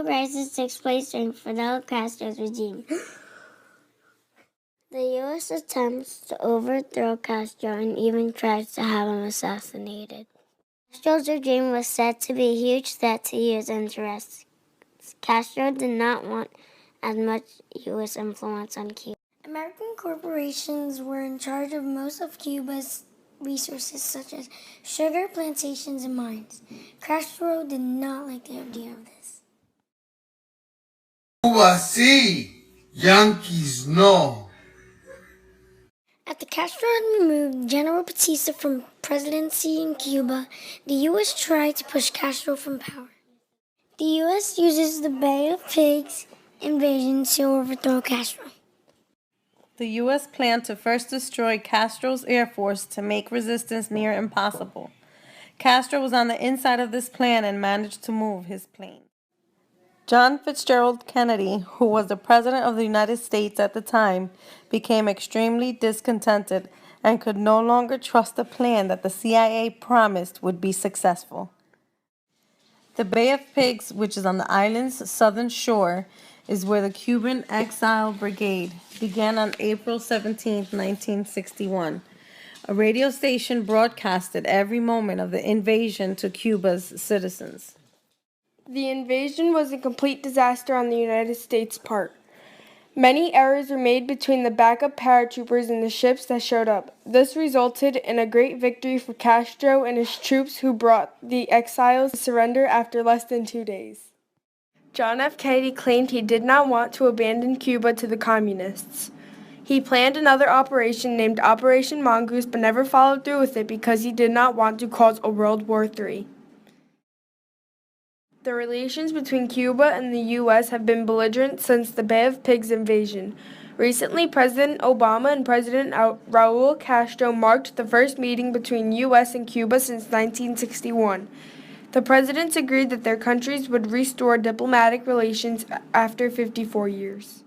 political crisis takes place during Fidel Castro's regime. The U.S. attempts to overthrow Castro and even tries to have him assassinated. Castro's regime was said to be a huge threat to U.S. interests. Castro did not want as much U.S. influence on Cuba. American corporations were in charge of most of Cuba's resources, such as sugar plantations and mines. Castro did not like the idea of this. Cuba sí, Yankees no. After Castro had removed General Batista from presidency in Cuba, the U.S. tried to push Castro from power. The U.S. uses the Bay of Pigs invasion to overthrow Castro. The U.S. planned to first destroy Castro's air force to make resistance near impossible. Castro was on the inside of this plan and managed to move his plane. John Fitzgerald Kennedy, who was the President of the United States at the time, became extremely discontented and could no longer trust the plan that the CIA promised would be successful. The Bay of Pigs, which is on the island's southern shore, is where the Cuban Exile Brigade began on April 17, 1961. A radio station broadcasted every moment of the invasion to Cuba's citizens. The invasion was a complete disaster on the United States' part. Many errors were made between the backup paratroopers and the ships that showed up. This resulted in a great victory for Castro and his troops, who brought the exiles to surrender after less than 2 days. John F. Kennedy claimed he did not want to abandon Cuba to the communists. He planned another operation named Operation Mongoose, but never followed through with it because he did not want to cause a World War III. The relations between Cuba and the U.S. have been belligerent since the Bay of Pigs invasion. Recently, President Obama and President Raul Castro marked the first meeting between U.S. and Cuba since 1961. The presidents agreed that their countries would restore diplomatic relations after 54 years.